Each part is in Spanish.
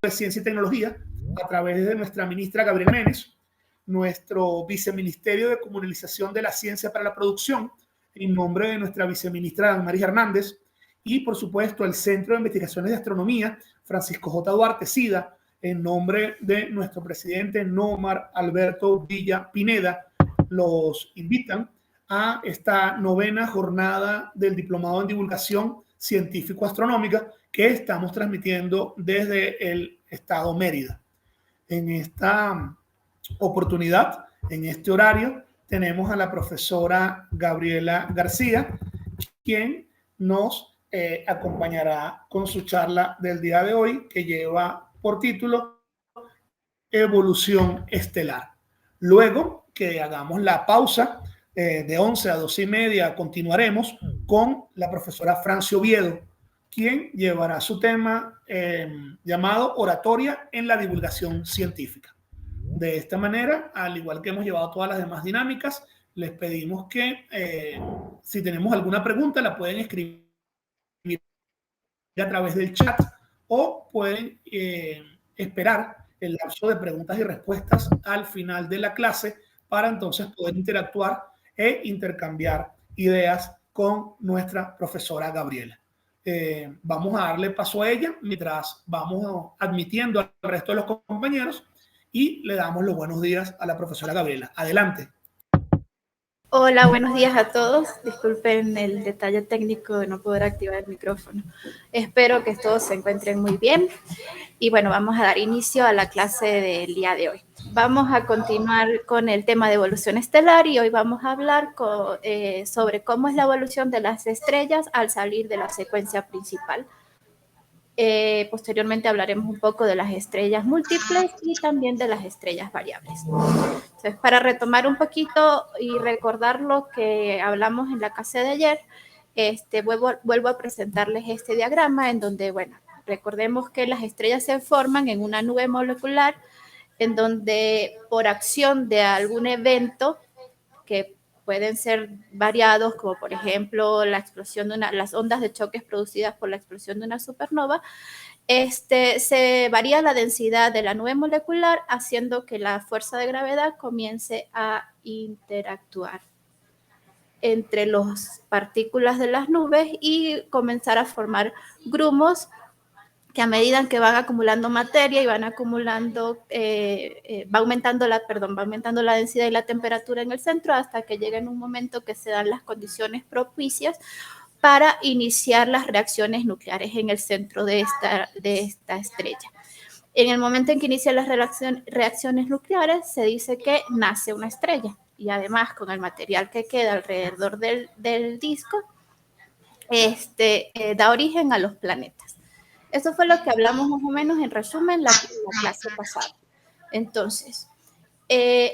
de Ciencia y Tecnología, a través de nuestra ministra Gabriela Menes, nuestro viceministerio de Comunalización de la Ciencia para la Producción, en nombre de nuestra viceministra Damaris Hernández, y por supuesto el Centro de Investigaciones de Astronomía, Francisco J. Duarte Sida, en nombre de nuestro presidente Nómar Alberto Villa Pineda, los invitan a esta 9ª jornada del Diplomado en Divulgación Científico-Astronómica que estamos transmitiendo desde el estado Mérida. En esta oportunidad, en este horario, tenemos a la profesora Gabriela García, quien nos acompañará con su charla del día de hoy, que lleva por título Evolución Estelar. Luego que hagamos la pausa, de 11 a 12 y media, continuaremos con la profesora Francia Oviedo, quien llevará su tema llamado Oratoria en la Divulgación Científica. De esta manera, al igual que hemos llevado todas las demás dinámicas, les pedimos que si tenemos alguna pregunta la pueden escribir a través del chat o pueden esperar el lapso de preguntas y respuestas al final de la clase para entonces poder interactuar e intercambiar ideas con nuestra profesora Gabriela. Vamos a darle paso a ella mientras vamos admitiendo al resto de los compañeros y le damos los buenos días a la profesora Gabriela. Adelante. Hola, buenos días a todos. Disculpen el detalle técnico de no poder activar el micrófono. Espero que todos se encuentren muy bien. Y bueno, vamos a dar inicio a la clase del día de hoy. Vamos a continuar con el tema de evolución estelar y hoy vamos a hablar sobre cómo es la evolución de las estrellas al salir de la secuencia principal. Posteriormente hablaremos un poco de las estrellas múltiples y también de las estrellas variables. Entonces, para retomar un poquito y recordar lo que hablamos en la clase de ayer, vuelvo a presentarles este diagrama en donde, bueno, recordemos que las estrellas se forman en una nube molecular en donde por acción de algún evento que pueden ser variados, como por ejemplo la explosión de las ondas de choques producidas por la explosión de una supernova, se varía la densidad de la nube molecular, haciendo que la fuerza de gravedad comience a interactuar entre las partículas de las nubes y comenzar a formar grumos que a medida que van acumulando materia y van acumulando, va aumentando la densidad y la temperatura en el centro hasta que llega en un momento que se dan las condiciones propicias para iniciar las reacciones nucleares en el centro de esta estrella. En el momento en que inician las reacciones nucleares, se dice que nace una estrella y además con el material que queda alrededor del disco, da origen a los planetas. Eso fue lo que hablamos más o menos en resumen la clase pasada. Entonces,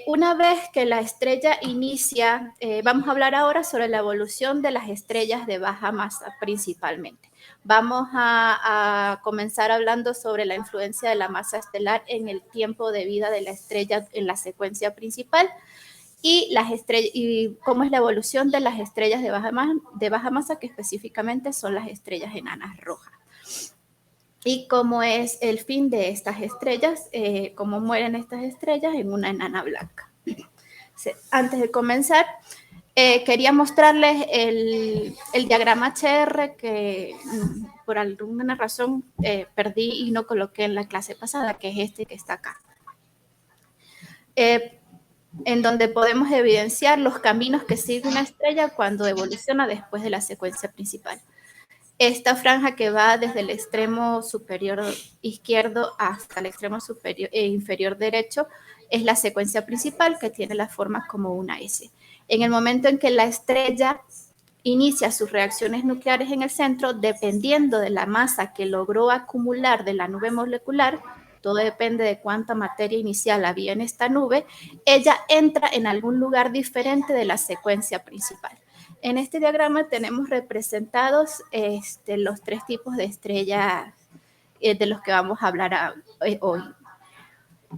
una vez que la estrella inicia, vamos a hablar ahora sobre la evolución de las estrellas de baja masa principalmente. Vamos a comenzar hablando sobre la influencia de la masa estelar en el tiempo de vida de la estrella en la secuencia principal y cómo es la evolución de las estrellas de baja masa, que específicamente son las estrellas enanas rojas. Y cómo es el fin de estas estrellas, cómo mueren estas estrellas en una enana blanca. Antes de comenzar, quería mostrarles el diagrama HR que por alguna razón perdí y no coloqué en la clase pasada, que es este que está acá. En donde podemos evidenciar los caminos que sigue una estrella cuando evoluciona después de la secuencia principal. Esta franja que va desde el extremo superior izquierdo hasta el extremo inferior derecho es la secuencia principal, que tiene la forma como una S. En el momento en que la estrella inicia sus reacciones nucleares en el centro, dependiendo de la masa que logró acumular de la nube molecular, todo depende de cuánta materia inicial había en esta nube, ella entra en algún lugar diferente de la secuencia principal. En este diagrama tenemos representados los tres tipos de estrellas de los que vamos a hablar hoy.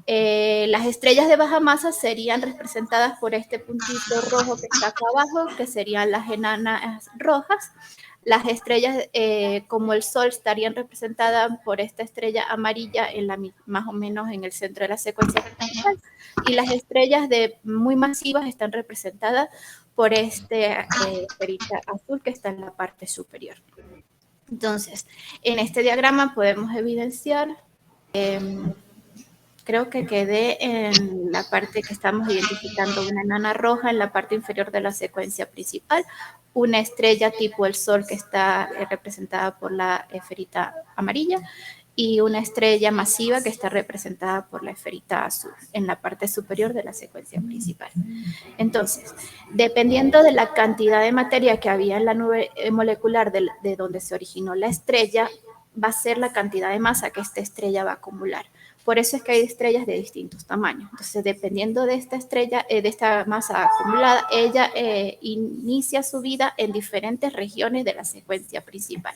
Las estrellas de baja masa serían representadas por este puntito rojo que está acá abajo, que serían las enanas rojas. Las estrellas como el Sol estarían representadas por esta estrella amarilla más o menos en el centro de la secuencia principal, y las estrellas muy masivas están representadas por esferita azul que está en la parte superior. Entonces, en este diagrama podemos evidenciar, creo que quedé en la parte que estamos identificando una enana roja en la parte inferior de la secuencia principal, una estrella tipo el Sol que está representada por la esferita amarilla y una estrella masiva que está representada por la esferita azul en la parte superior de la secuencia principal. Entonces, dependiendo de la cantidad de materia que había en la nube molecular de donde se originó la estrella, va a ser la cantidad de masa que esta estrella va a acumular. Por eso es que hay estrellas de distintos tamaños. Entonces, dependiendo de esta estrella, de esta masa acumulada, ella inicia su vida en diferentes regiones de la secuencia principal.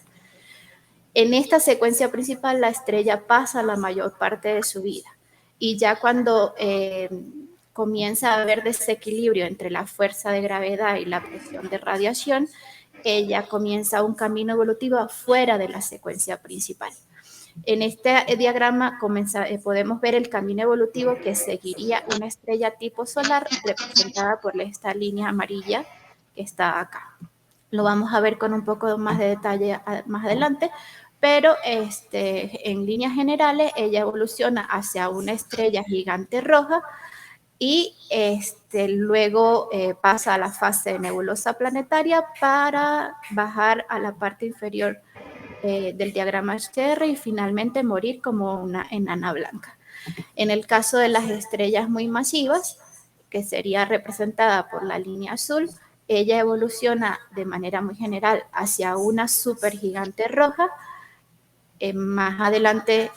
En esta secuencia principal, la estrella pasa la mayor parte de su vida. Y ya cuando comienza a haber desequilibrio entre la fuerza de gravedad y la presión de radiación, ella comienza un camino evolutivo fuera de la secuencia principal. En este diagrama podemos ver el camino evolutivo que seguiría una estrella tipo solar representada por esta línea amarilla que está acá. Lo vamos a ver con un poco más de detalle más adelante, pero en líneas generales ella evoluciona hacia una estrella gigante roja y luego pasa a la fase nebulosa planetaria para bajar a la parte inferior del diagrama HR y finalmente morir como una enana blanca. En el caso de las estrellas muy masivas, que sería representada por la línea azul, ella evoluciona de manera muy general hacia una supergigante roja. Más adelante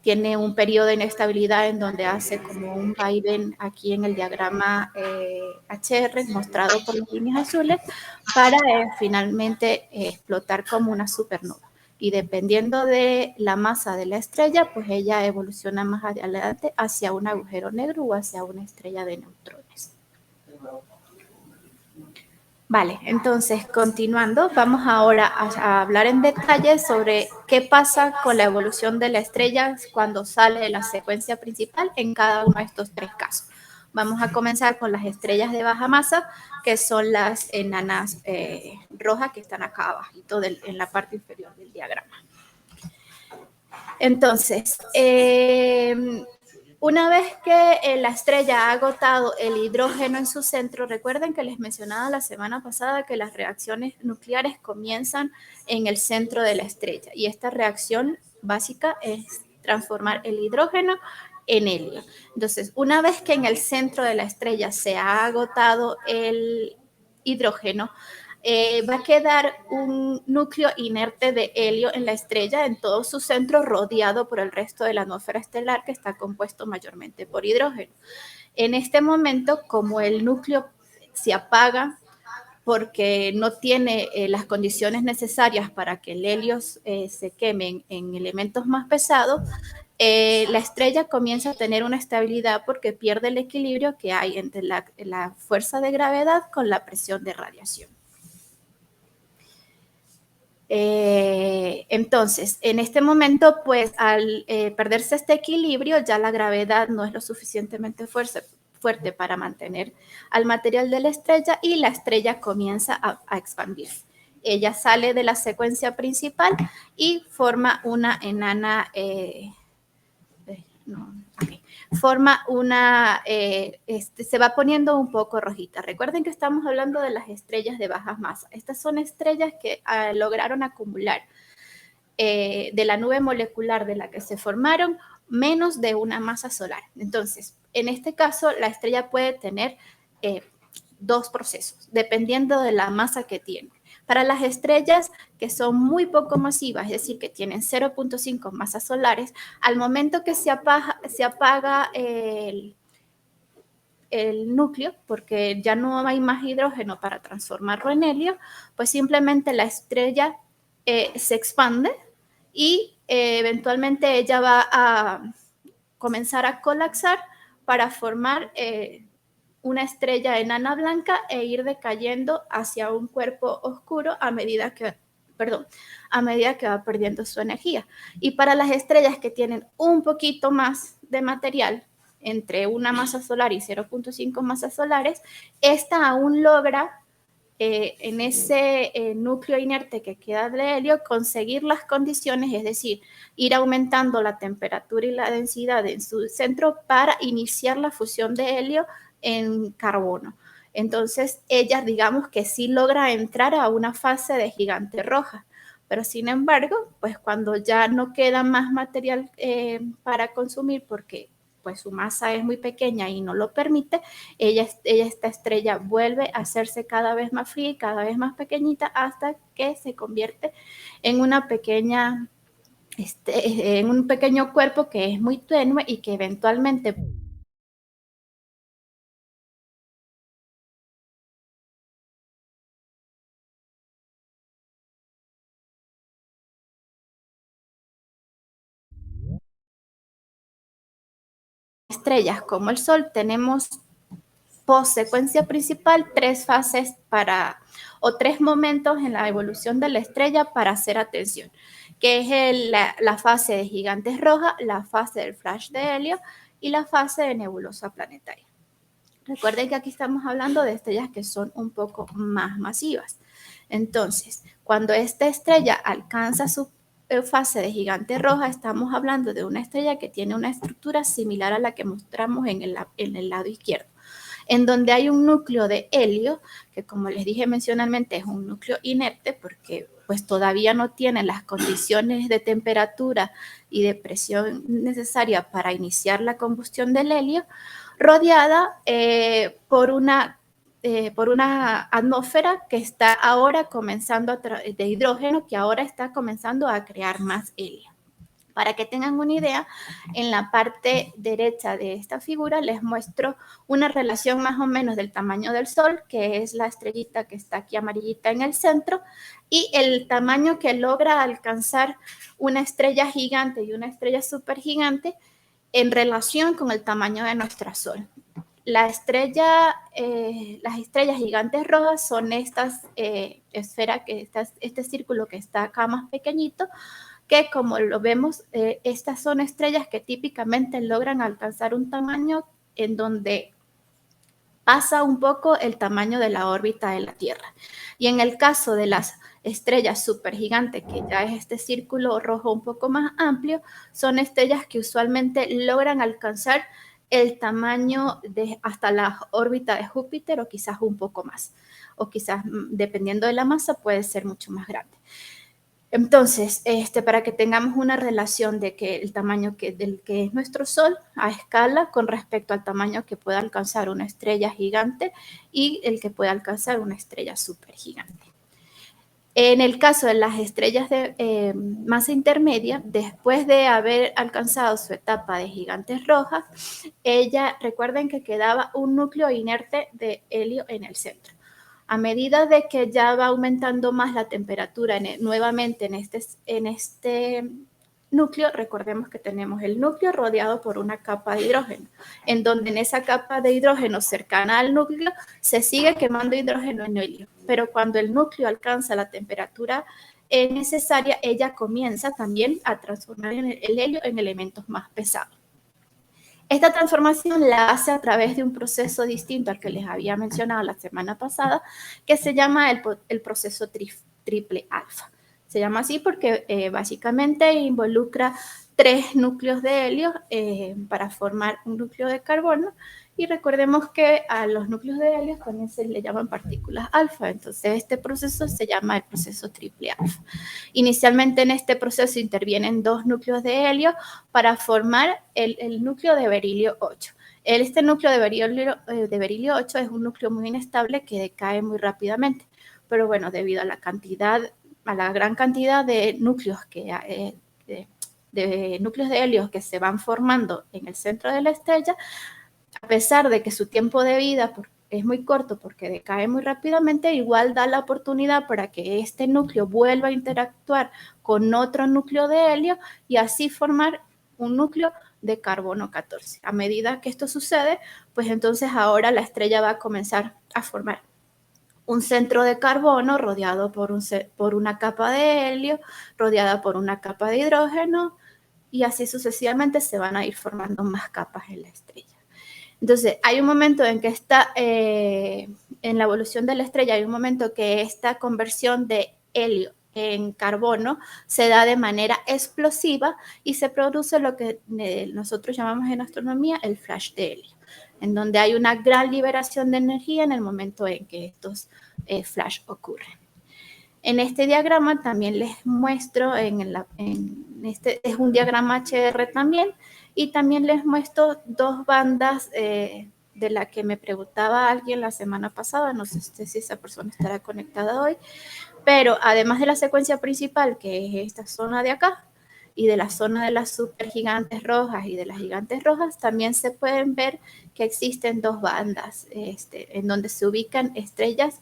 tiene un periodo de inestabilidad en donde hace como un vaivén aquí en el diagrama HR mostrado por las líneas azules para finalmente explotar como una supernova. Y dependiendo de la masa de la estrella, pues ella evoluciona más adelante hacia un agujero negro o hacia una estrella de neutrones. Vale, entonces continuando, vamos ahora a hablar en detalle sobre qué pasa con la evolución de la estrella cuando sale de la secuencia principal en cada uno de estos tres casos. Vamos a comenzar con las estrellas de baja masa, que son las enanas rojas que están acá abajito en la parte inferior del diagrama. Entonces, una vez que la estrella ha agotado el hidrógeno en su centro, recuerden que les mencionaba la semana pasada que las reacciones nucleares comienzan en el centro de la estrella y esta reacción básica es transformar el hidrógeno en helio. Entonces, una vez que en el centro de la estrella se ha agotado el hidrógeno, va a quedar un núcleo inerte de helio en la estrella en todo su centro, rodeado por el resto de la atmósfera estelar que está compuesto mayormente por hidrógeno. En este momento, como el núcleo se apaga porque no tiene las condiciones necesarias para que el helio se queme en elementos más pesados, la estrella comienza a tener una estabilidad porque pierde el equilibrio que hay entre la fuerza de gravedad con la presión de radiación. Entonces, en este momento, pues al perderse este equilibrio, ya la gravedad no es lo suficientemente fuerte para mantener al material de la estrella y la estrella comienza a expandir. Ella sale de la secuencia principal y forma una enana, se va poniendo un poco rojita. Recuerden que estamos hablando de las estrellas de bajas masas. Estas son estrellas que lograron acumular de la nube molecular de la que se formaron menos de una masa solar. Entonces, en este caso, la estrella puede tener dos procesos, dependiendo de la masa que tiene. Para las estrellas que son muy poco masivas, es decir, que tienen 0.5 masas solares, al momento que se apaga el núcleo, porque ya no hay más hidrógeno para transformarlo en helio, pues simplemente la estrella se expande y eventualmente ella va a comenzar a colapsar para formar una estrella enana blanca e ir decayendo hacia un cuerpo oscuro a medida que a medida que va perdiendo su energía. Y para las estrellas que tienen un poquito más de material, entre una masa solar y 0.5 masas solares, esta aún logra en ese núcleo inerte que queda de helio, conseguir las condiciones, es decir, ir aumentando la temperatura y la densidad en su centro para iniciar la fusión de helio en carbono. Entonces, ella, digamos que sí logra entrar a una fase de gigante roja, pero sin embargo, pues cuando ya no queda más material para consumir, porque pues su masa es muy pequeña y no lo permite, esta estrella vuelve a hacerse cada vez más fría y cada vez más pequeñita hasta que se convierte en una pequeña, en un pequeño cuerpo que es muy tenue y que eventualmente estrellas como el Sol tenemos secuencia principal, 3 fases o 3 momentos en la evolución de la estrella para hacer atención, que es la fase de gigantes rojas, la fase del flash de helio y la fase de nebulosa planetaria. Recuerden que aquí estamos hablando de estrellas que son un poco más masivas. Entonces, cuando esta estrella alcanza su fase de gigante roja, estamos hablando de una estrella que tiene una estructura similar a la que mostramos en el lado izquierdo, en donde hay un núcleo de helio, que como les dije mencionalmente es un núcleo inerte porque pues todavía no tiene las condiciones de temperatura y de presión necesaria para iniciar la combustión del helio, rodeada por una atmósfera que está ahora comenzando de hidrógeno, que ahora está comenzando a crear más helio. Para que tengan una idea, en la parte derecha de esta figura les muestro una relación más o menos del tamaño del Sol, que es la estrellita que está aquí amarillita en el centro, y el tamaño que logra alcanzar una estrella gigante y una estrella supergigante en relación con el tamaño de nuestro Sol. Las estrellas gigantes rojas son estas esferas, este círculo que está acá más pequeñito, que como lo vemos, estas son estrellas que típicamente logran alcanzar un tamaño en donde pasa un poco el tamaño de la órbita de la Tierra. Y en el caso de las estrellas supergigantes, que ya es este círculo rojo un poco más amplio, son estrellas que usualmente logran alcanzar el tamaño de hasta la órbita de Júpiter o quizás un poco más, o quizás dependiendo de la masa puede ser mucho más grande. Entonces, para que tengamos una relación de que el tamaño del que es nuestro Sol a escala con respecto al tamaño que puede alcanzar una estrella gigante y el que puede alcanzar una estrella supergigante. En el caso de las estrellas de masa intermedia, después de haber alcanzado su etapa de gigantes rojas, recuerden que quedaba un núcleo inerte de helio en el centro. A medida de que ya va aumentando más la temperatura nuevamente en este núcleo, recordemos que tenemos el núcleo rodeado por una capa de hidrógeno, en donde en esa capa de hidrógeno cercana al núcleo se sigue quemando hidrógeno en helio, pero cuando el núcleo alcanza la temperatura necesaria, ella comienza también a transformar el helio en elementos más pesados. Esta transformación la hace a través de un proceso distinto al que les había mencionado la semana pasada, que se llama el proceso triple alfa. Se llama así porque básicamente involucra 3 núcleos de helio para formar un núcleo de carbono. Y recordemos que a los núcleos de helio también se le llaman partículas alfa. Entonces, este proceso se llama el proceso triple alfa. Inicialmente en este proceso intervienen 2 núcleos de helio para formar el núcleo de berilio 8. Este núcleo de berilio 8 es un núcleo muy inestable que decae muy rápidamente. Pero bueno, debido a la gran cantidad de núcleos núcleos de helio que se van formando en el centro de la estrella, a pesar de que su tiempo de vida es muy corto porque decae muy rápidamente, igual da la oportunidad para que este núcleo vuelva a interactuar con otro núcleo de helio y así formar un núcleo de carbono 14. A medida que esto sucede, pues entonces ahora la estrella va a comenzar a formar un centro de carbono rodeado por una capa de helio, rodeada por una capa de hidrógeno, y así sucesivamente se van a ir formando más capas en la estrella. Entonces, hay un momento en que en la evolución de la estrella, hay un momento que esta conversión de helio en carbono se da de manera explosiva y se produce lo que nosotros llamamos en astronomía el flash de helio, en donde hay una gran liberación de energía en el momento en que estos flash ocurren. En este diagrama también les muestro, este es un diagrama HR también, y también les muestro dos bandas de la que me preguntaba alguien la semana pasada, no sé si esa persona estará conectada hoy, pero además de la secuencia principal, que es esta zona de acá, y de la zona de las supergigantes rojas y de las gigantes rojas, también se pueden ver que existen dos bandas en donde se ubican estrellas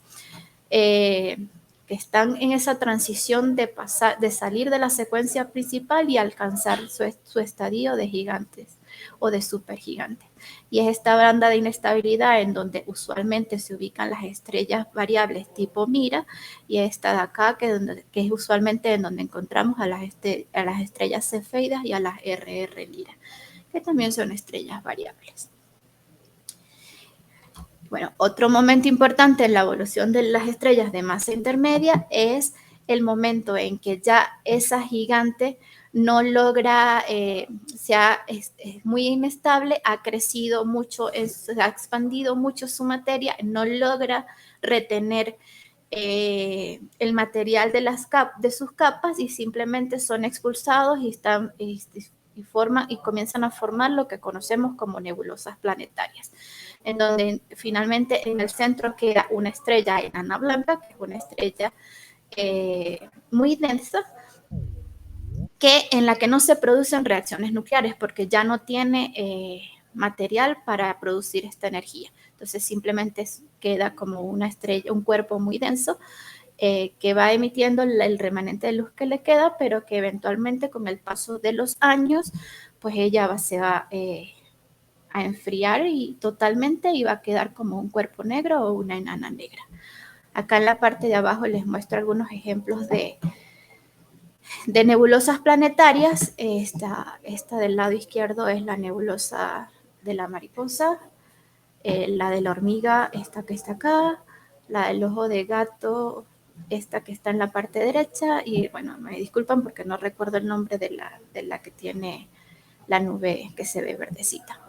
que están en esa transición de salir de la secuencia principal y alcanzar su estadio de gigantes o de supergigantes. Y es esta banda de inestabilidad en donde usualmente se ubican las estrellas variables tipo Mira, y esta de acá que es usualmente en donde encontramos a las estrellas cefeidas y a las RR Lira, que también son estrellas variables. Bueno, otro momento importante en la evolución de las estrellas de masa intermedia es el momento en que ya esa gigante no logra, es muy inestable, ha crecido mucho, ha expandido mucho su materia, no logra retener el material de sus capas y simplemente son expulsados y comienzan a formar lo que conocemos como nebulosas planetarias, en donde finalmente en el centro queda una estrella enana blanca, que es una estrella muy densa, en la que no se producen reacciones nucleares porque ya no tiene material para producir esta energía. Entonces simplemente queda como una estrella, un cuerpo muy denso que va emitiendo el remanente de luz que le queda, pero que eventualmente con el paso de los años, pues ella se va a enfriar y totalmente y va a quedar como un cuerpo negro o una enana negra. Acá en la parte de abajo les muestro algunos ejemplos de nebulosas planetarias. Esta del lado izquierdo es la nebulosa de la mariposa, la de la hormiga, esta que está acá, la del ojo de gato, esta que está en la parte derecha, y bueno, me disculpan porque no recuerdo el nombre de la que tiene la nube que se ve verdecita.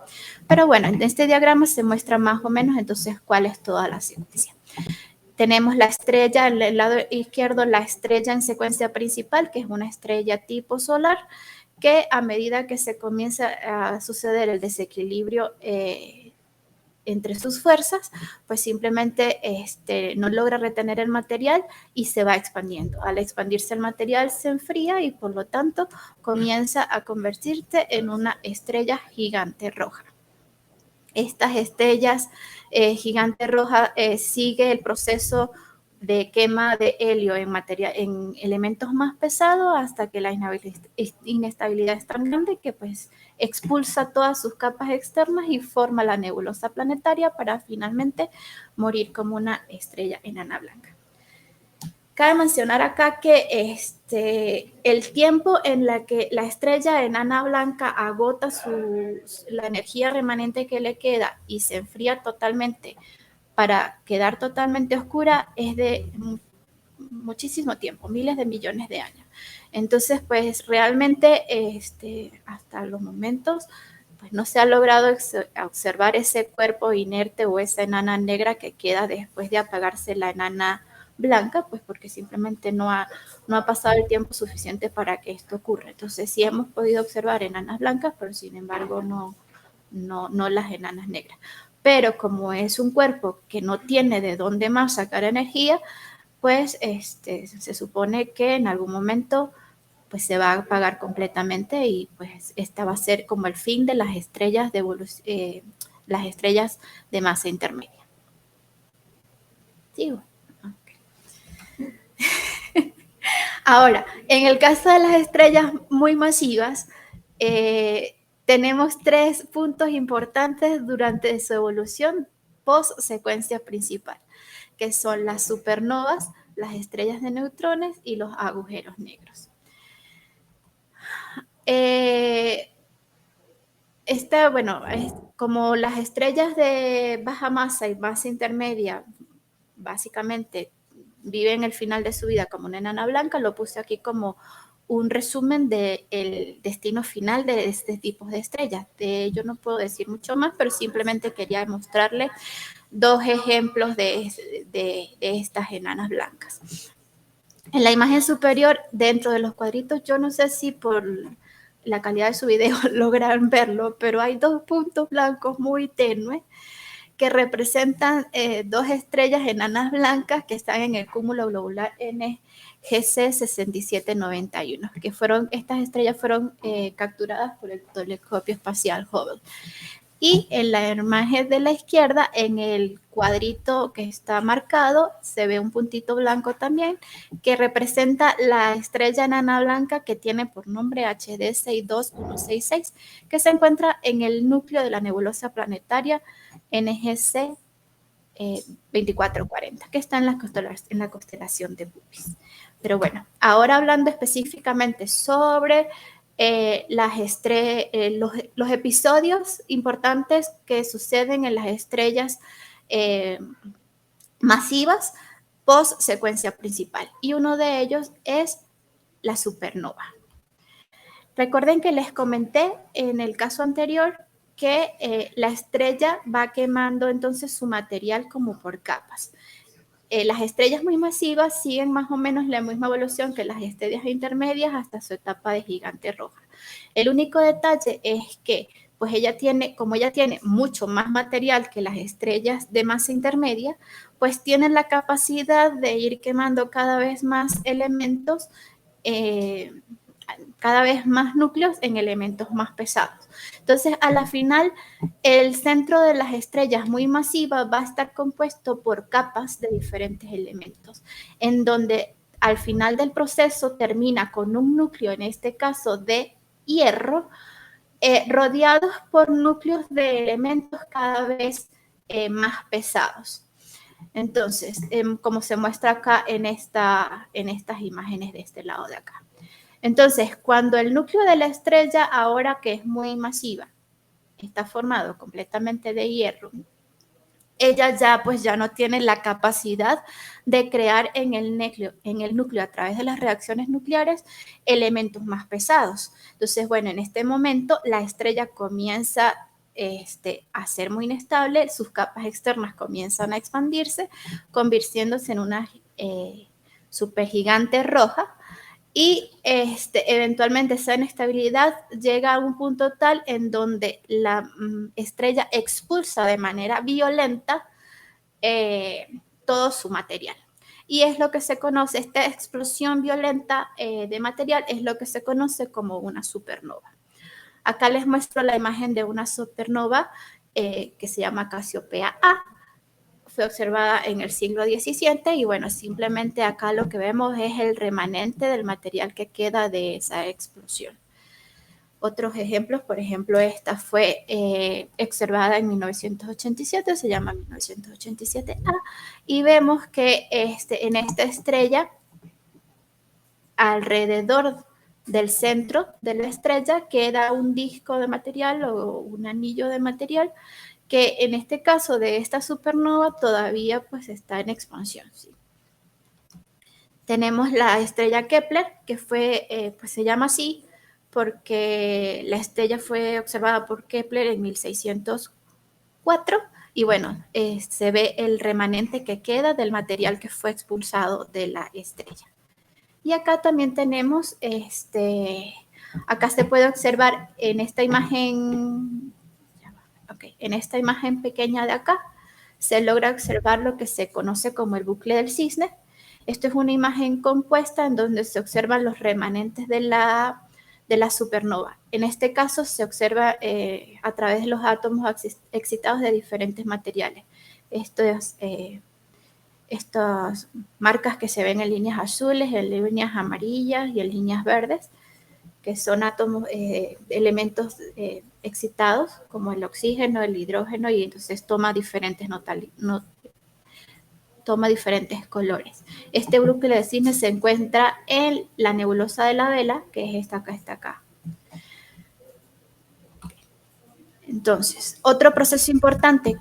Pero bueno, en este diagrama se muestra más o menos entonces cuál es toda la secuencia. Tenemos la estrella, en el lado izquierdo, la estrella en secuencia principal, que es una estrella tipo solar, que a medida que se comienza a suceder el desequilibrio entre sus fuerzas, pues simplemente no logra retener el material y se va expandiendo. Al expandirse el material se enfría y por lo tanto comienza a convertirse en una estrella gigante roja. Estas estrellas gigante roja sigue el proceso de quema de helio en elementos más pesados hasta que la inestabilidad es tan grande que pues expulsa todas sus capas externas y forma la nebulosa planetaria para finalmente morir como una estrella enana blanca. Cabe mencionar acá que el tiempo en la que la estrella enana blanca agota la energía remanente que le queda y se enfría totalmente para quedar totalmente oscura es de muchísimo tiempo, miles de millones de años. Entonces, pues realmente hasta los momentos pues no se ha logrado observar ese cuerpo inerte o esa enana negra que queda después de apagarse la enana blanca, pues porque simplemente no ha pasado el tiempo suficiente para que esto ocurra. Entonces sí hemos podido observar enanas blancas, pero sin embargo no las enanas negras. Pero como es un cuerpo que no tiene de dónde más sacar energía, pues se supone que en algún momento pues se va a apagar completamente y pues esta va a ser como el fin de las estrellas las estrellas de masa intermedia. ¿Sigo? Ahora, en el caso de las estrellas muy masivas, tenemos 3 puntos importantes durante su evolución post secuencia principal, que son las supernovas, las estrellas de neutrones y los agujeros negros. Bueno, como las estrellas de baja masa y masa intermedia básicamente viven el final de su vida como una enana blanca, lo puse aquí como un resumen del destino final de este tipo de estrellas. De ello no puedo decir mucho más, pero simplemente quería mostrarles dos ejemplos de estas enanas blancas. En la imagen superior, dentro de los cuadritos, yo no sé si por la calidad de su video logran verlo, pero hay dos puntos blancos muy tenues que representan dos estrellas enanas blancas que están en el cúmulo globular NGC 6791, que estas estrellas fueron capturadas por el telescopio espacial Hubble. Y en la imagen de la izquierda, en el cuadrito que está marcado, se ve un puntito blanco también, que representa la estrella enana blanca que tiene por nombre HD 62166, que se encuentra en el núcleo de la nebulosa planetaria NGC 2440, que está en la constelación de Puppis. Pero bueno, ahora hablando específicamente sobre los episodios importantes que suceden en las estrellas masivas post secuencia principal. Y uno de ellos es la supernova. Recuerden que les comenté en el caso anterior que la estrella va quemando entonces su material como por capas. Las estrellas muy masivas siguen más o menos la misma evolución que las estrellas intermedias hasta su etapa de gigante roja. El único detalle es que pues como ella tiene mucho más material que las estrellas de masa intermedia, pues tienen la capacidad de ir quemando cada vez más elementos, cada vez más núcleos en elementos más pesados. Entonces, a la final, el centro de las estrellas muy masivas va a estar compuesto por capas de diferentes elementos, en donde al final del proceso termina con un núcleo, en este caso de hierro, rodeados por núcleos de elementos cada vez más pesados. Entonces, como se muestra acá en estas imágenes de este lado de acá. Entonces, cuando el núcleo de la estrella, ahora que es muy masiva, está formado completamente de hierro, ella ya no tiene la capacidad de crear en el núcleo a través de las reacciones nucleares elementos más pesados. Entonces, bueno, en este momento la estrella comienza a ser muy inestable, sus capas externas comienzan a expandirse, convirtiéndose en una supergigante roja. Y eventualmente esa inestabilidad llega a un punto tal en donde la estrella expulsa de manera violenta todo su material. Y es lo que se conoce, esta explosión violenta de material es lo que se conoce como una supernova. Acá les muestro la imagen de una supernova que se llama Casiopea A. Fue observada en el siglo XVII y bueno, simplemente acá lo que vemos es el remanente del material que queda de esa explosión. Otros ejemplos, por ejemplo, esta fue observada en 1987, se llama 1987A, y vemos que en esta estrella, alrededor del centro de la estrella, queda un disco de material o un anillo de material que en este caso de esta supernova todavía pues está en expansión. ¿Sí? Tenemos la estrella Kepler, que pues se llama así porque la estrella fue observada por Kepler en 1604 y bueno, se ve el remanente que queda del material que fue expulsado de la estrella. Y acá también tenemos, acá se puede observar en esta imagen. En esta imagen pequeña de acá se logra observar lo que se conoce como el bucle del cisne. Esto es una imagen compuesta en donde se observan los remanentes de la supernova. En este caso se observa a través de los átomos excitados de diferentes materiales. Estas marcas que se ven en líneas azules, en líneas amarillas y en líneas verdes, que son átomos, elementos excitados, como el oxígeno, el hidrógeno, y entonces toma diferentes toma diferentes colores. Este brújula de cisne se encuentra en la nebulosa de la Vela, que es esta acá. Entonces, otro proceso importante,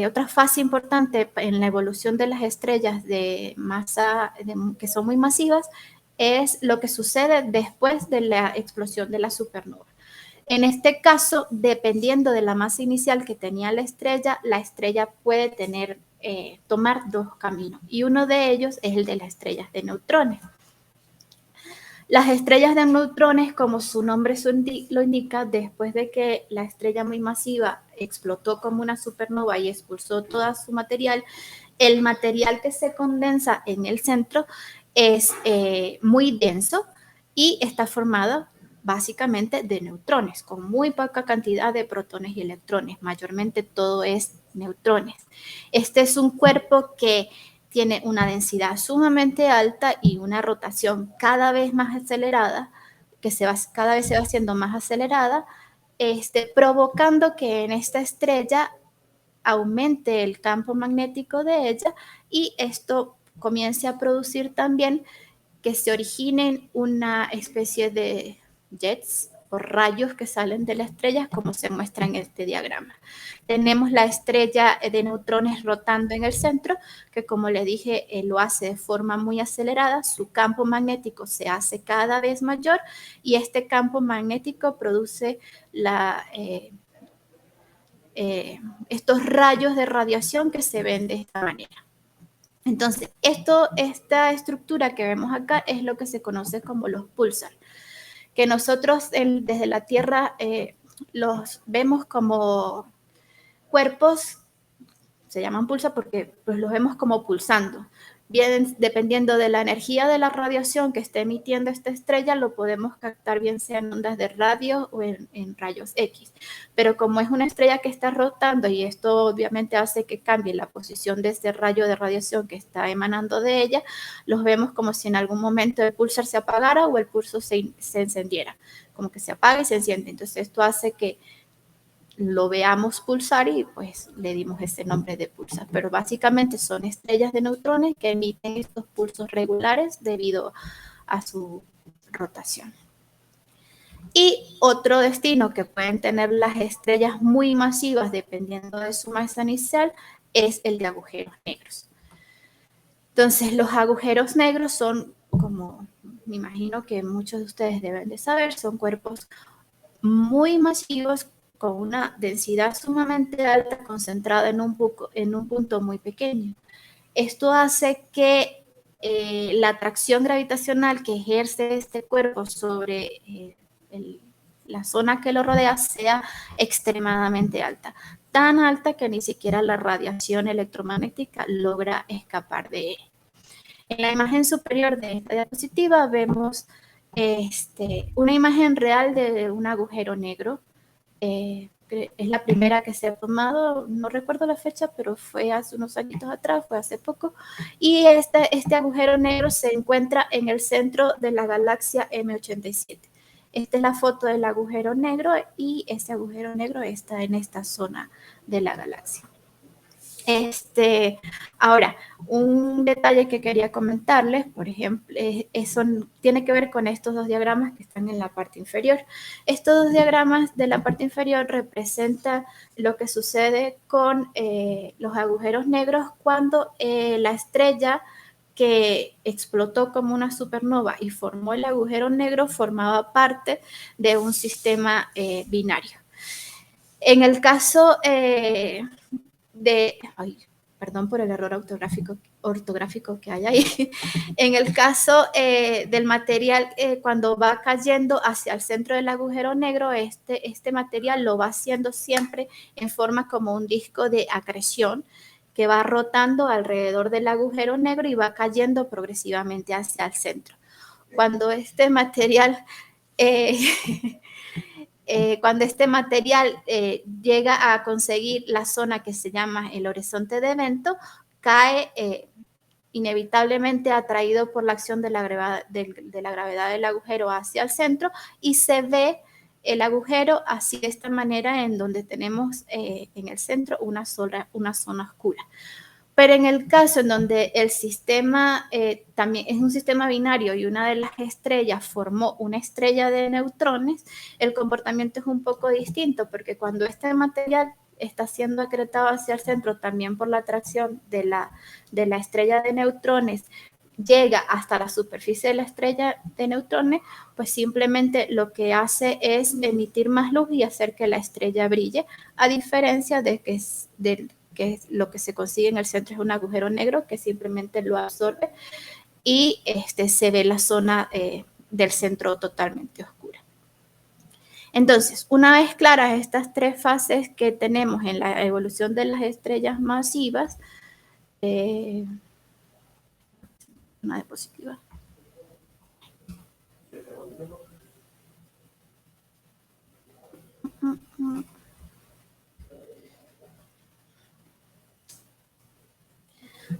otra fase importante en la evolución de las estrellas de masa, que son muy masivas, es lo que sucede después de la explosión de la supernova. En este caso, dependiendo de la masa inicial que tenía la estrella puede tomar dos caminos, y uno de ellos es el de las estrellas de neutrones. Las estrellas de neutrones, como su nombre lo indica, después de que la estrella muy masiva explotó como una supernova y expulsó todo su material, el material que se condensa en el centro es muy denso y está formado básicamente de neutrones, con muy poca cantidad de protones y electrones. Mayormente todo es neutrones. Este es un cuerpo que tiene una densidad sumamente alta y una rotación cada vez más acelerada, cada vez se va haciendo más acelerada, provocando que en esta estrella aumente el campo magnético de ella, y esto comience a producir también que se originen una especie de jets o rayos que salen de la estrella, como se muestra en este diagrama. Tenemos la estrella de neutrones rotando en el centro, que como le dije, lo hace de forma muy acelerada. Su campo magnético se hace cada vez mayor y este campo magnético produce estos rayos de radiación que se ven de esta manera. Entonces, esta estructura que vemos acá es lo que se conoce como los pulsars, que nosotros desde la Tierra los vemos como cuerpos, se llaman pulsar porque pues, los vemos como pulsando. Bien, dependiendo de la energía de la radiación que esté emitiendo esta estrella, lo podemos captar bien sea en ondas de radio o en rayos X. Pero como es una estrella que está rotando, y esto obviamente hace que cambie la posición de este rayo de radiación que está emanando de ella, los vemos como si en algún momento el pulsar se apagara o el pulso se encendiera, como que se apaga y se enciende. Entonces esto hace que lo veamos pulsar y pues le dimos ese nombre de pulsar, pero básicamente son estrellas de neutrones que emiten estos pulsos regulares debido a su rotación. Y otro destino que pueden tener las estrellas muy masivas dependiendo de su masa inicial es el de agujeros negros. Entonces los agujeros negros son, como me imagino que muchos de ustedes deben de saber, son cuerpos muy masivos con una densidad sumamente alta concentrada en un punto muy pequeño. Esto hace que la atracción gravitacional que ejerce este cuerpo sobre la zona que lo rodea sea extremadamente alta, tan alta que ni siquiera la radiación electromagnética logra escapar de él. En la imagen superior de esta diapositiva vemos una imagen real de un agujero negro. Es la primera que se ha tomado, no recuerdo la fecha, pero fue hace unos añitos atrás, fue hace poco, y este agujero negro se encuentra en el centro de la galaxia M87. Esta es la foto del agujero negro y ese agujero negro está en esta zona de la galaxia. Ahora, un detalle que quería comentarles, por ejemplo, tiene que ver con estos dos diagramas que están en la parte inferior. Estos dos diagramas de la parte inferior representan lo que sucede con los agujeros negros cuando la estrella que explotó como una supernova y formó el agujero negro formaba parte de un sistema binario. En el caso perdón por el error ortográfico que hay ahí. En el caso del material, cuando va cayendo hacia el centro del agujero negro, este material lo va haciendo siempre en forma como un disco de acreción que va rotando alrededor del agujero negro y va cayendo progresivamente hacia el centro. Cuando este material llega a conseguir la zona que se llama el horizonte de evento, cae inevitablemente atraído por la acción de la gravedad del agujero hacia el centro y se ve el agujero así de esta manera, en donde tenemos en el centro una zona oscura. Pero en el caso en donde el sistema también es un sistema binario y una de las estrellas formó una estrella de neutrones, el comportamiento es un poco distinto, porque cuando este material está siendo acretado hacia el centro también por la atracción de la estrella de neutrones, llega hasta la superficie de la estrella de neutrones, pues simplemente lo que hace es emitir más luz y hacer que la estrella brille, a diferencia de que lo que se consigue en el centro es un agujero negro que simplemente lo absorbe y se ve la zona del centro totalmente oscura. Entonces, una vez claras estas tres fases que tenemos en la evolución de las estrellas masivas, una diapositiva.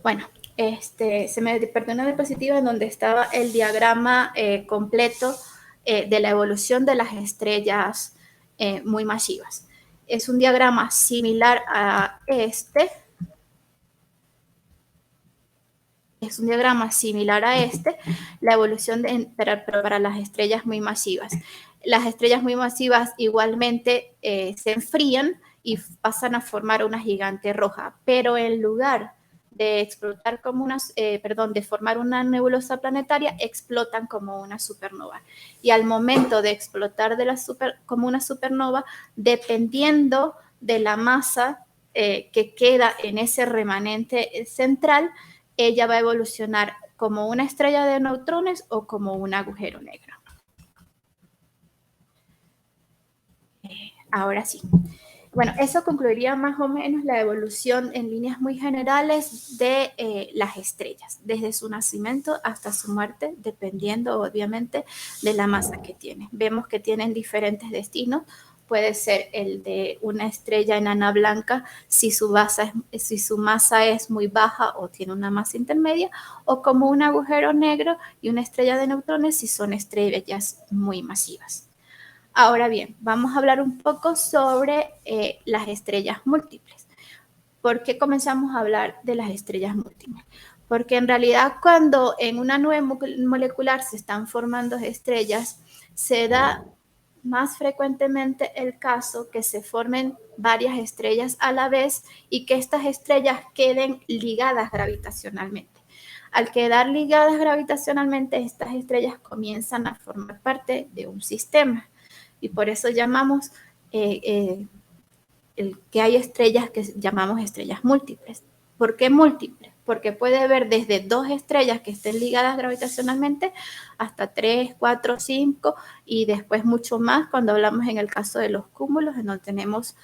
Bueno, se me perdió una diapositiva en donde estaba el diagrama completo de la evolución de las estrellas muy masivas. Es un diagrama similar a este. Es un diagrama similar a este, la evolución pero para las estrellas muy masivas. Las estrellas muy masivas igualmente se enfrían y pasan a formar una gigante roja, pero en lugar de explotar como de formar una nebulosa planetaria, explotan como una supernova. Y al momento de explotar como una supernova, dependiendo de la masa que queda en ese remanente central, ella va a evolucionar como una estrella de neutrones o como un agujero negro. Ahora sí. Bueno, eso concluiría más o menos la evolución en líneas muy generales de las estrellas, desde su nacimiento hasta su muerte, dependiendo obviamente de la masa que tienen. Vemos que tienen diferentes destinos. Puede ser el de una estrella enana blanca si su masa es muy baja o tiene una masa intermedia, o como un agujero negro y una estrella de neutrones si son estrellas muy masivas. Ahora bien, vamos a hablar un poco sobre las estrellas múltiples. ¿Por qué comenzamos a hablar de las estrellas múltiples? Porque en realidad cuando en una nube molecular se están formando estrellas, se da más frecuentemente el caso que se formen varias estrellas a la vez y que estas estrellas queden ligadas gravitacionalmente. Al quedar ligadas gravitacionalmente, estas estrellas comienzan a formar parte de un sistema. Y por eso llamamos que hay estrellas que llamamos estrellas múltiples. ¿Por qué múltiples? Porque puede haber desde 2 estrellas que estén ligadas gravitacionalmente hasta 3, 4, 5 y después mucho más cuando hablamos en el caso de los cúmulos, en donde tenemos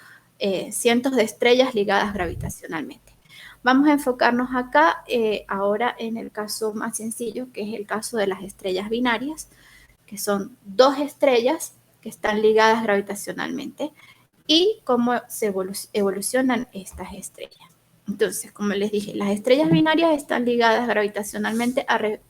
cientos de estrellas ligadas gravitacionalmente. Vamos a enfocarnos acá ahora en el caso más sencillo, que es el caso de las estrellas binarias, que son 2 estrellas que están ligadas gravitacionalmente y cómo se evolucionan estas estrellas. Entonces, como les dije, las estrellas binarias están ligadas gravitacionalmente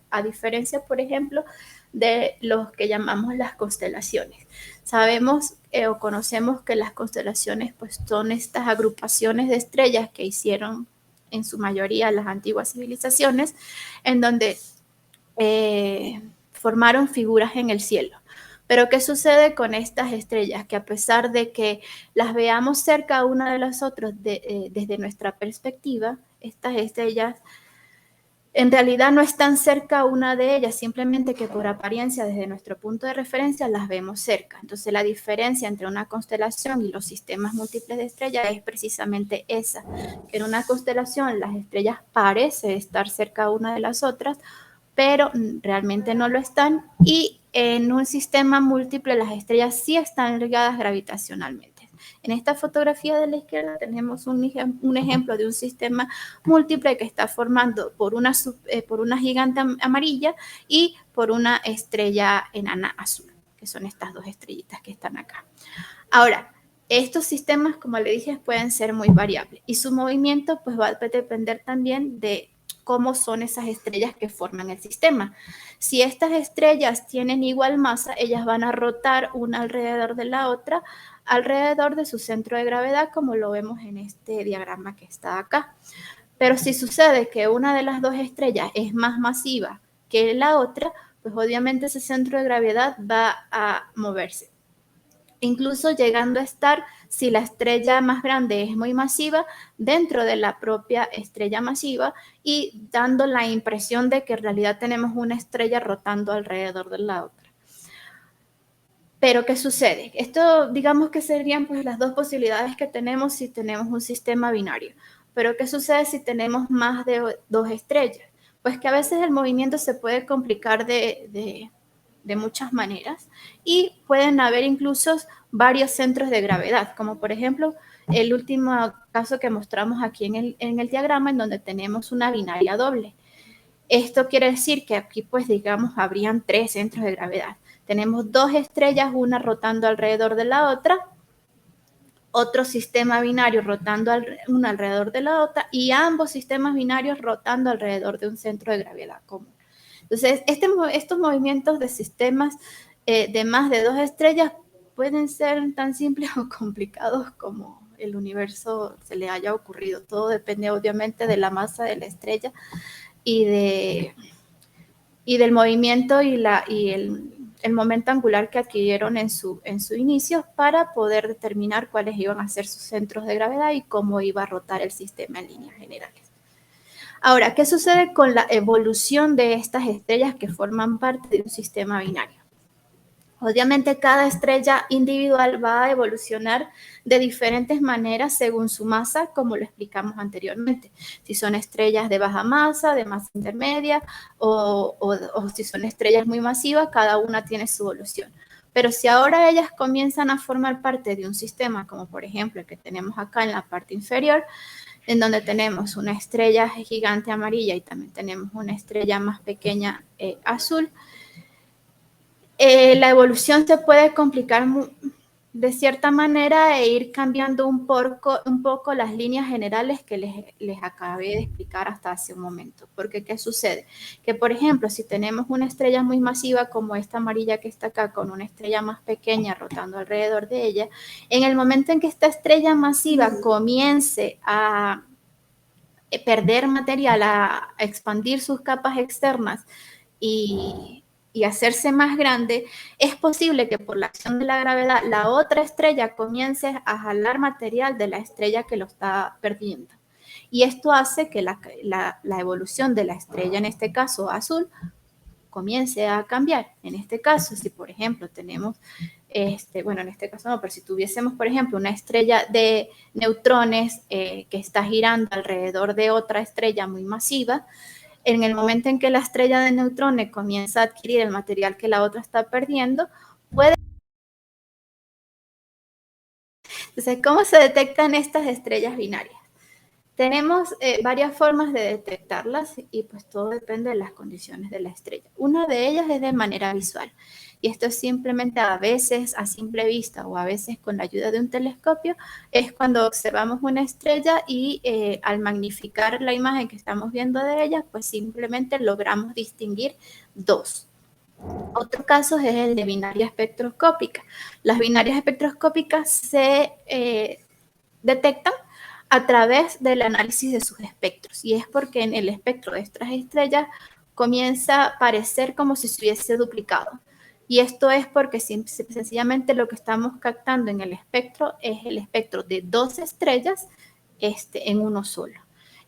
a diferencia, por ejemplo, de los que llamamos las constelaciones. Sabemos o conocemos que las constelaciones pues, son estas agrupaciones de estrellas que hicieron en su mayoría las antiguas civilizaciones, en donde formaron figuras en el cielo. Pero ¿qué sucede con estas estrellas? Que a pesar de que las veamos cerca una de las otras desde nuestra perspectiva, estas estrellas en realidad no están cerca una de ellas, simplemente que por apariencia desde nuestro punto de referencia las vemos cerca. Entonces la diferencia entre una constelación y los sistemas múltiples de estrellas es precisamente esa, que en una constelación las estrellas parecen estar cerca una de las otras, pero realmente no lo están, y en un sistema múltiple las estrellas sí están ligadas gravitacionalmente. En esta fotografía de la izquierda tenemos un ejemplo de un sistema múltiple que está formando por una gigante amarilla y por una estrella enana azul, que son estas 2 estrellitas que están acá. Ahora, estos sistemas, como le dije, pueden ser muy variables y su movimiento pues, va a depender también de cómo son esas estrellas que forman el sistema. Si estas estrellas tienen igual masa, ellas van a rotar una alrededor de la otra, alrededor de su centro de gravedad, como lo vemos en este diagrama que está acá. Pero si sucede que una de las dos estrellas es más masiva que la otra, pues obviamente ese centro de gravedad va a moverse. Incluso llegando a estar, si la estrella más grande es muy masiva, dentro de la propia estrella masiva y dando la impresión de que en realidad tenemos una estrella rotando alrededor de la otra. Pero, ¿qué sucede? Esto, digamos que serían pues las dos posibilidades que tenemos si tenemos un sistema binario. Pero, ¿qué sucede si tenemos más de dos estrellas? Pues que a veces el movimiento se puede complicar de muchas maneras y pueden haber incluso varios centros de gravedad, como por ejemplo el último caso que mostramos aquí en el diagrama, en donde tenemos una binaria doble. Esto quiere decir que aquí, pues digamos, habrían tres centros de gravedad. Tenemos dos estrellas, una rotando alrededor de la otra, otro sistema binario rotando una alrededor de la otra y ambos sistemas binarios rotando alrededor de un centro de gravedad común. Entonces, estos movimientos de sistemas de más de dos estrellas pueden ser tan simples o complicados como el universo se le haya ocurrido. Todo depende obviamente de la masa de la estrella y del movimiento y el momento angular que adquirieron en su inicio para poder determinar cuáles iban a ser sus centros de gravedad y cómo iba a rotar el sistema en líneas generales. Ahora, ¿qué sucede con la evolución de estas estrellas que forman parte de un sistema binario? Obviamente cada estrella individual va a evolucionar de diferentes maneras según su masa, como lo explicamos anteriormente. Si son estrellas de baja masa, de masa intermedia, o si son estrellas muy masivas, cada una tiene su evolución. Pero si ahora ellas comienzan a formar parte de un sistema, como por ejemplo el que tenemos acá en la parte inferior, en donde tenemos una estrella gigante amarilla y también tenemos una estrella más pequeña azul, la evolución se puede complicar de cierta manera e ir cambiando un poco las líneas generales que les acabé de explicar hasta hace un momento. Porque, ¿qué sucede? Que, por ejemplo, si tenemos una estrella muy masiva como esta amarilla que está acá, con una estrella más pequeña rotando alrededor de ella, en el momento en que esta estrella masiva comience a perder material, a expandir sus capas externas y hacerse más grande, es posible que por la acción de la gravedad la otra estrella comience a jalar material de la estrella que lo está perdiendo. Y esto hace que la evolución de la estrella, en este caso azul, comience a cambiar. En este caso, si por ejemplo tenemos, bueno, en este caso no, pero si tuviésemos, por ejemplo, una estrella de neutrones que está girando alrededor de otra estrella muy masiva, en el momento en que la estrella de neutrones comienza a adquirir el material que la otra está perdiendo, puede... Entonces, ¿cómo se detectan estas estrellas binarias? Tenemos varias formas de detectarlas y pues todo depende de las condiciones de la estrella. Una de ellas es de manera visual y esto es simplemente a veces a simple vista o a veces con la ayuda de un telescopio, es cuando observamos una estrella y al magnificar la imagen que estamos viendo de ella, pues simplemente logramos distinguir dos. Otro caso es el de binaria espectroscópica. Las binarias espectroscópicas se detectan a través del análisis de sus espectros. Y es porque en el espectro de estas estrellas comienza a parecer como si se hubiese duplicado. Y esto es porque sencillamente lo que estamos captando en el espectro es el espectro de dos estrellas en uno solo.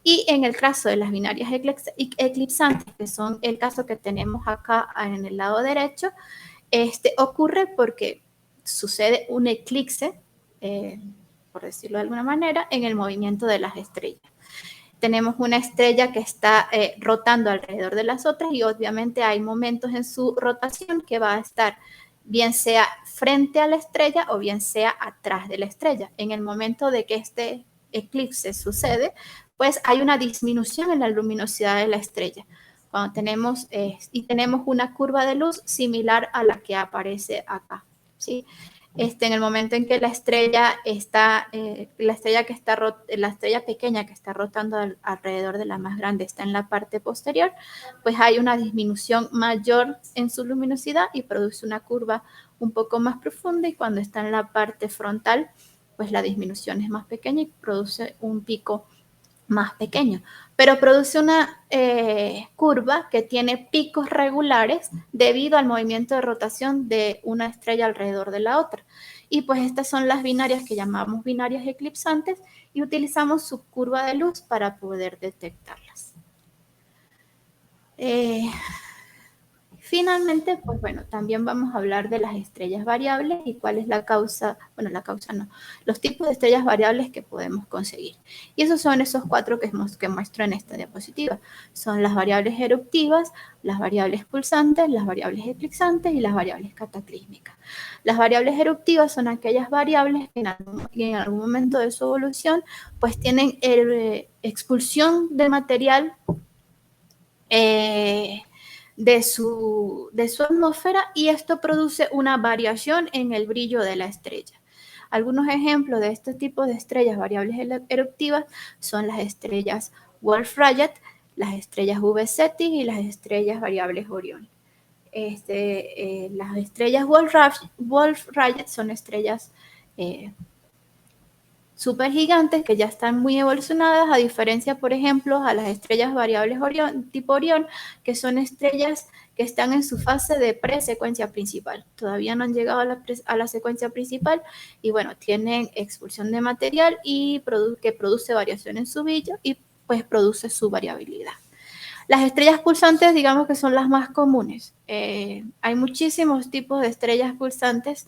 Y en el caso de las binarias eclipsantes, que son el caso que tenemos acá en el lado derecho, ocurre porque sucede un eclipse, por decirlo de alguna manera, en el movimiento de las estrellas. Tenemos una estrella que está rotando alrededor de las otras y obviamente hay momentos en su rotación que va a estar bien sea frente a la estrella o bien sea atrás de la estrella. En el momento de que este eclipse sucede, pues hay una disminución en la luminosidad de la estrella. Cuando tenemos, tenemos una curva de luz similar a la que aparece acá, ¿sí? En el momento en que la estrella pequeña que está rotando alrededor de la más grande está en la parte posterior, pues hay una disminución mayor en su luminosidad y produce una curva un poco más profunda, y cuando está en la parte frontal, pues la disminución es más pequeña y produce un pico más pequeño, pero produce una curva que tiene picos regulares debido al movimiento de rotación de una estrella alrededor de la otra. Y pues estas son las binarias que llamamos binarias eclipsantes y utilizamos su curva de luz para poder detectarlas. Finalmente, pues bueno, también vamos a hablar de las estrellas variables y cuál es la causa, bueno, la causa no, los tipos de estrellas variables que podemos conseguir. Y esos son esos 4 que muestro en esta diapositiva. Son las variables eruptivas, las variables pulsantes, las variables eclipsantes y las variables cataclísmicas. Las variables eruptivas son aquellas variables que en algún momento de su evolución pues tienen expulsión de material de su atmósfera y esto produce una variación en el brillo de la estrella. Algunos ejemplos de este tipo de estrellas variables eruptivas son las estrellas Wolf-Rayet, las estrellas V Cetis y las estrellas variables Orión. Las estrellas Wolf-Rayet son estrellas supergigantes que ya están muy evolucionadas, a diferencia, por ejemplo, a las estrellas variables tipo Orión, que son estrellas que están en su fase de presecuencia principal. Todavía no han llegado a la secuencia principal y, bueno, tienen expulsión de material y que produce variación en su brillo y, pues, produce su variabilidad. Las estrellas pulsantes, digamos que son las más comunes. Hay muchísimos tipos de estrellas pulsantes.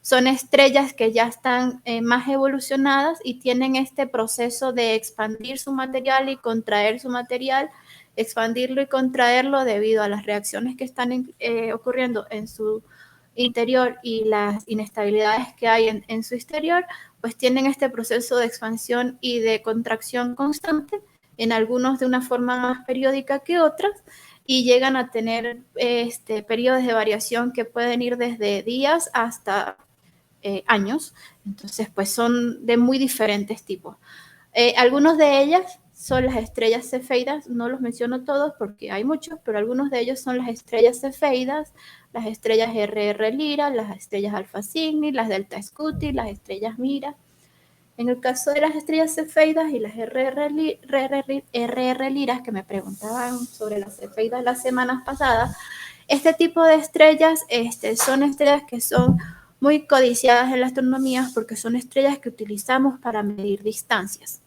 Son estrellas que ya están más evolucionadas y tienen este proceso de expandir su material y contraer su material, expandirlo y contraerlo debido a las reacciones que están ocurriendo en su interior y las inestabilidades que hay en su exterior, pues tienen este proceso de expansión y de contracción constante, en algunos de una forma más periódica que otras, y llegan a tener periodos de variación que pueden ir desde días hasta años. Entonces, pues son de muy diferentes tipos. Algunos de ellas son las estrellas cefeidas, no los menciono todos porque hay muchos, pero algunos de ellos son las estrellas cefeidas, las estrellas RR Lira, las estrellas Alpha Cygni, las Delta Scuti, las estrellas Mira. En el caso de las estrellas cefeidas y las RR Liras, que me preguntaban sobre las cefeidas las semanas pasadas, este tipo de estrellas son estrellas que son muy codiciadas en la astronomía porque son estrellas que utilizamos para medir distancias,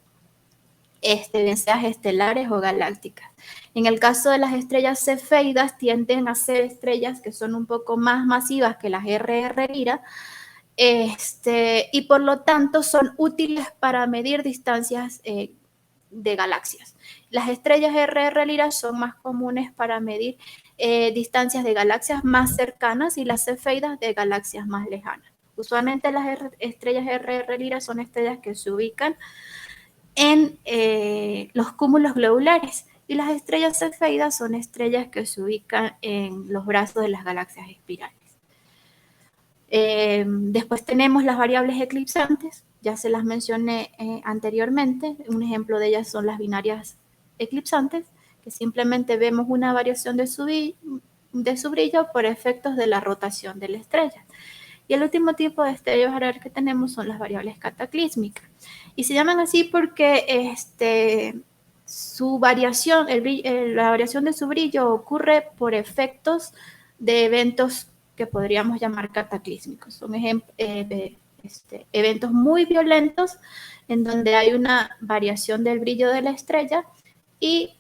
bien sean estelares o galácticas. En el caso de las estrellas cefeidas, tienden a ser estrellas que son un poco más masivas que las RR Lira, y por lo tanto son útiles para medir distancias de galaxias. Las estrellas RR Lira son más comunes para medir distancias de galaxias más cercanas y las cefeidas de galaxias más lejanas. Usualmente las estrellas RR Lira son estrellas que se ubican en los cúmulos globulares y las estrellas cefeidas son estrellas que se ubican en los brazos de las galaxias espirales. Después tenemos las variables eclipsantes, ya se las mencioné anteriormente. Un ejemplo de ellas son las binarias eclipsantes, que simplemente vemos una variación de su brillo por efectos de la rotación de la estrella. Y el último tipo de estrellas variables que tenemos son las variables cataclísmicas. Y se llaman así porque su variación, la variación de su brillo ocurre por efectos de eventos que podríamos llamar cataclísmicos. Son eventos muy violentos en donde hay una variación del brillo de la estrella y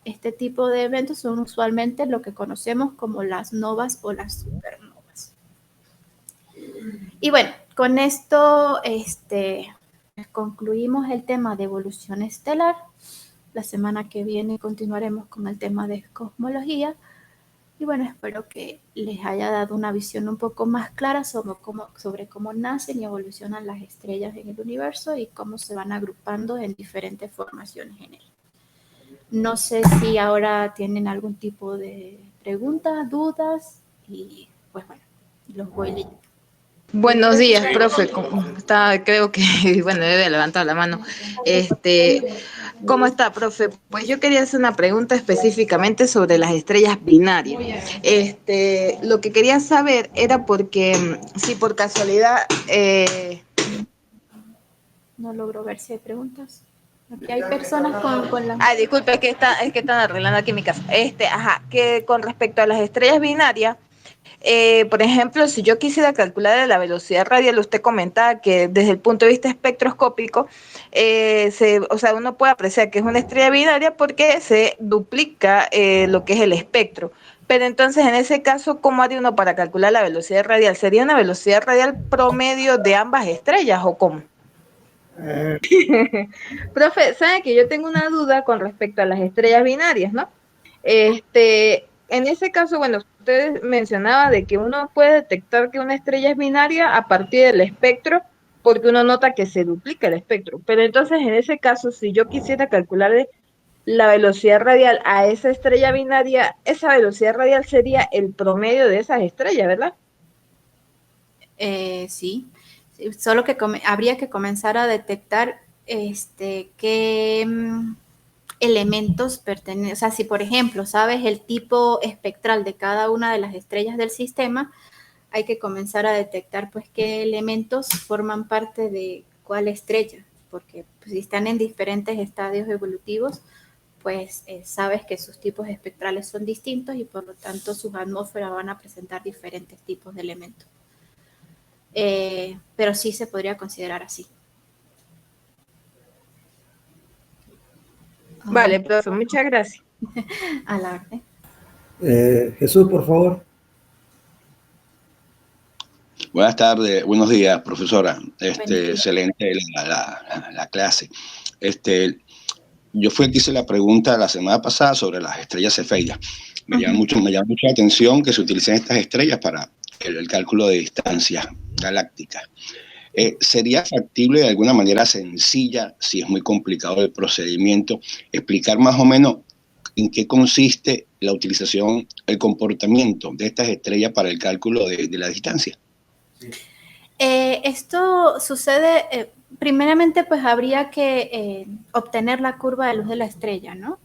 este tipo de eventos son usualmente lo que conocemos como las novas o las supernovas. Y bueno, con esto concluimos el tema de evolución estelar. La semana que viene continuaremos con el tema de cosmología. Y bueno, espero que les haya dado una visión un poco más clara sobre cómo nacen y evolucionan las estrellas en el universo y cómo se van agrupando en diferentes formaciones en él. No sé si ahora tienen algún tipo de preguntas, dudas, y pues bueno, los voy leyendo. Buenos días, profe. Creo que, bueno, debe levantar la mano. ¿Cómo está, profe? Pues yo quería hacer una pregunta específicamente sobre las estrellas binarias. Lo que quería saber era porque, si por casualidad... No logro ver si hay preguntas. Aquí hay personas con la... Ah, disculpe, es que están arreglando aquí en mi casa. Que con respecto a las estrellas binarias, por ejemplo, si yo quisiera calcular la velocidad radial, usted comentaba que desde el punto de vista espectroscópico, o sea, uno puede apreciar que es una estrella binaria porque se duplica lo que es el espectro. Pero entonces, en ese caso, ¿cómo haría uno para calcular la velocidad radial? ¿Sería una velocidad radial promedio de ambas estrellas o cómo? Profe, ¿sabe que yo tengo una duda con respecto a las estrellas binarias, ¿no? En ese caso, bueno, usted mencionaba de que uno puede detectar que una estrella es binaria a partir del espectro, porque uno nota que se duplica el espectro. Pero entonces, en ese caso, si yo quisiera calcular la velocidad radial a esa estrella binaria, esa velocidad radial sería el promedio de esas estrellas, ¿verdad? Sí, solo que habría que comenzar a detectar qué elementos pertenecen, o sea, si por ejemplo sabes el tipo espectral de cada una de las estrellas del sistema, hay que comenzar a detectar pues qué elementos forman parte de cuál estrella, porque pues, si están en diferentes estadios evolutivos, pues sabes que sus tipos espectrales son distintos y por lo tanto sus atmósferas van a presentar diferentes tipos de elementos. Pero sí se podría considerar así. Vale, profe, muchas gracias. A la orden. Jesús, por favor. Buenas tardes, buenos días, profesora. Excelente la clase. Yo fui el que hice la pregunta la semana pasada sobre las estrellas cefeidas. Me llama mucho la atención que se utilicen estas estrellas para el cálculo de distancias galácticas. ¿Sería factible de alguna manera sencilla, si es muy complicado el procedimiento, explicar más o menos en qué consiste la utilización, el comportamiento de estas estrellas para el cálculo de la distancia? Esto sucede, primeramente pues habría que obtener la curva de luz de la estrella, ¿no?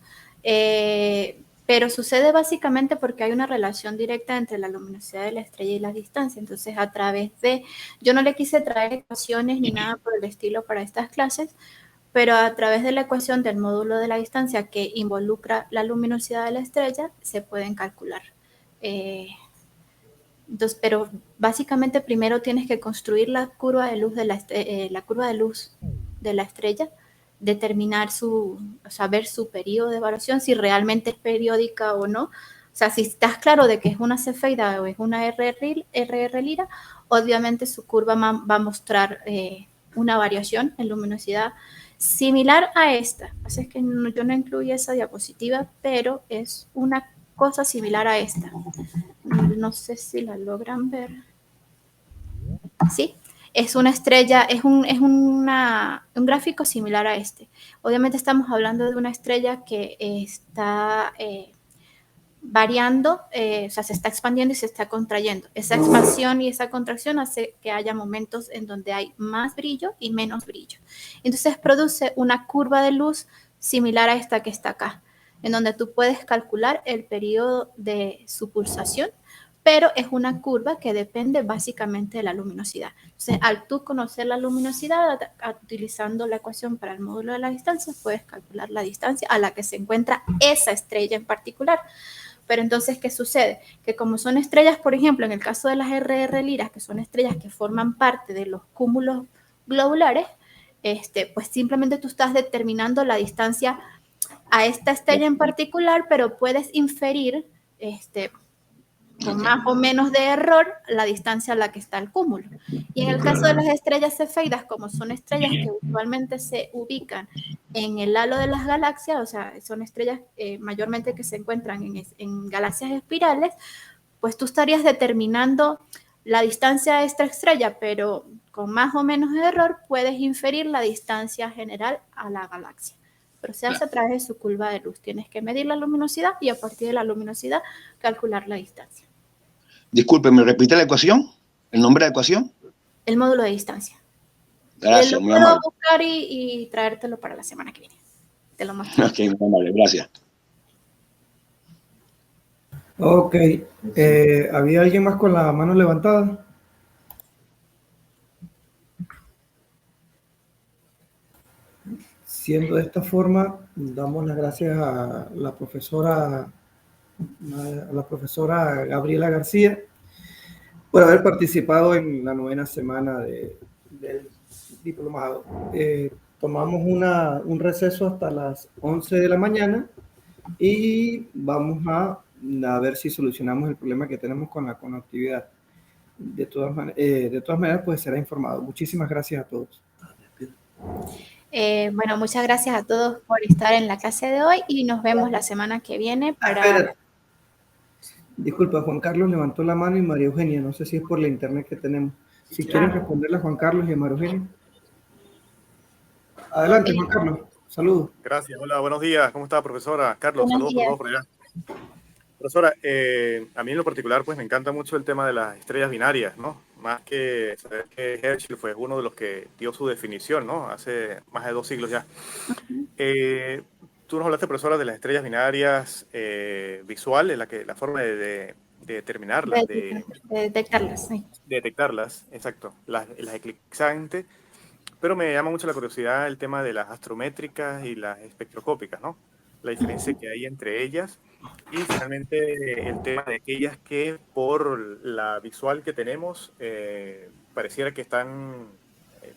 Pero sucede básicamente porque hay una relación directa entre la luminosidad de la estrella y la distancia. Entonces, a través de, yo no le quise traer ecuaciones ni nada por el estilo para estas clases, pero a través de la ecuación del módulo de la distancia que involucra la luminosidad de la estrella, se pueden calcular. Entonces, pero básicamente primero tienes que construir la curva de luz la curva de luz de la estrella, determinar saber su periodo de evaluación, si realmente es periódica o no. O sea, si estás claro de que es una cefeida o es una RR Lira, obviamente su curva va a mostrar una variación en luminosidad similar a esta. Así es que yo no incluí esa diapositiva, pero es una cosa similar a esta. No sé si la logran ver. Sí, es una estrella, es un gráfico similar a este. Obviamente estamos hablando de una estrella que está variando, o sea, se está expandiendo y se está contrayendo. Esa expansión y esa contracción hace que haya momentos en donde hay más brillo y menos brillo. Entonces produce una curva de luz similar a esta que está acá, en donde tú puedes calcular el periodo de su pulsación, pero es una curva que depende básicamente de la luminosidad. Entonces, al tú conocer la luminosidad, utilizando la ecuación para el módulo de la distancia, puedes calcular la distancia a la que se encuentra esa estrella en particular. Pero entonces, ¿qué sucede? Que como son estrellas, por ejemplo, en el caso de las RR Liras, que son estrellas que forman parte de los cúmulos globulares, pues simplemente tú estás determinando la distancia a esta estrella en particular, pero puedes inferir con más o menos de error la distancia a la que está el cúmulo. Y en el caso de las estrellas cefeidas, como son estrellas que usualmente se ubican en el halo de las galaxias, o sea, son estrellas mayormente que se encuentran en galaxias espirales, pues tú estarías determinando la distancia a esta estrella, pero con más o menos de error puedes inferir la distancia general a la galaxia. Pero se hace a través de su curva de luz. Tienes que medir la luminosidad y a partir de la luminosidad calcular la distancia. Disculpe, ¿me repite la ecuación? ¿El nombre de la ecuación? El módulo de distancia. Gracias, Lo muy puedo amable. buscar y traértelo para la semana que viene. Te lo muestro. Ok, muy amable, gracias. Ok. ¿Había alguien más con la mano levantada? Si Siendo de esta forma, damos las gracias a la profesora Gabriela García por haber participado en la 9ª semana del diplomado. Tomamos un receso hasta las 11 de la mañana y vamos a ver si solucionamos el problema que tenemos con la conectividad. De todas maneras, pues será informado. Muchísimas gracias a todos. Bueno, muchas gracias a todos por estar en la clase de hoy y nos vemos la semana que viene para... Disculpa, Juan Carlos levantó la mano y María Eugenia. No sé si es por la internet que tenemos. Si quieren responderle a Juan Carlos y a María Eugenia. Adelante, Juan Carlos. Saludos. Gracias. Hola, buenos días. ¿Cómo está, profesora? Carlos, Buenos saludos por allá. Profesora, a mí en lo particular pues me encanta mucho el tema de las estrellas binarias, ¿no? Más que saber que Herschel fue uno de los que dio su definición, ¿no? Hace más de 2 siglos ya. Tú nos hablaste, profesora, de las estrellas binarias visuales, la forma de determinarlas, de detectarlas, sí. De detectarlas, exacto, las eclipsantes, pero me llama mucho la curiosidad el tema de las astrométricas y las espectroscópicas, ¿no? La diferencia que hay entre ellas y finalmente el tema de aquellas que por la visual que tenemos pareciera que están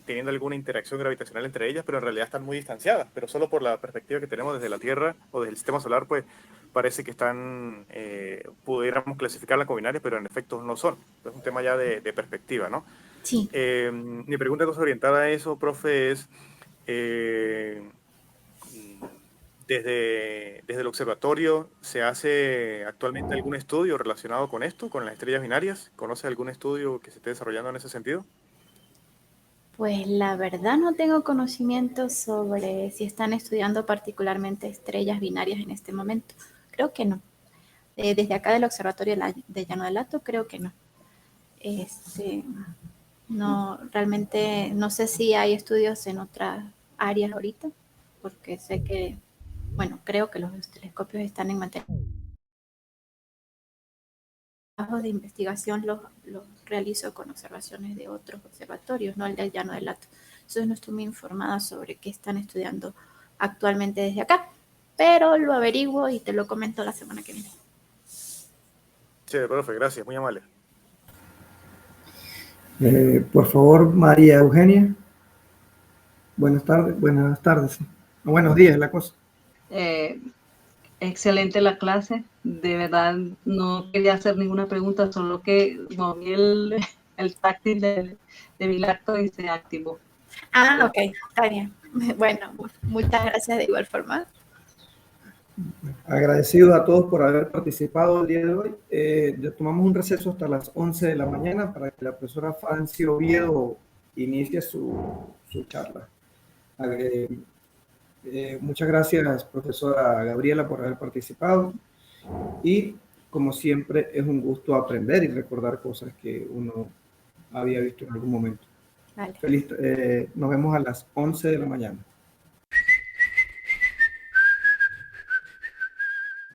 teniendo alguna interacción gravitacional entre ellas, pero en realidad están muy distanciadas, pero solo por la perspectiva que tenemos desde la Tierra o desde el sistema solar, pues parece que están, pudiéramos clasificarlas como binarias, pero en efecto no son. Es un tema ya de perspectiva, ¿no? Sí. Mi pregunta orientada a eso, profe, es desde el observatorio, ¿se hace actualmente algún estudio relacionado con esto, con las estrellas binarias? ¿Conoce algún estudio que se esté desarrollando en ese sentido? Pues la verdad no tengo conocimiento sobre si están estudiando particularmente estrellas binarias en este momento. Creo que no. Desde acá del observatorio de Llano del Hato, creo que no. No, realmente no sé si hay estudios en otras áreas ahorita, porque sé que, bueno, creo que los telescopios están en materia de investigación los realizo con observaciones de otros observatorios, no el del Llano del Hato. Entonces no estoy muy informada sobre qué están estudiando actualmente desde acá, pero lo averiguo y te lo comento la semana que viene. Sí, profe, gracias, muy amable. Por favor, María Eugenia. Buenas tardes. Buenos días, la cosa. Excelente la clase. De verdad, no quería hacer ninguna pregunta, solo que moví el táctil de mi laptop y se activó. Ah, ok, está bien. Bueno, muchas gracias de igual forma. Agradecido a todos por haber participado el día de hoy. Ya tomamos un receso hasta las 11 de la mañana para que la profesora Franci Oviedo inicie su charla. Muchas gracias, profesora Gabriela, por haber participado. Y, como siempre, es un gusto aprender y recordar cosas que uno había visto en algún momento. Vale. Nos vemos a las 11 de la mañana.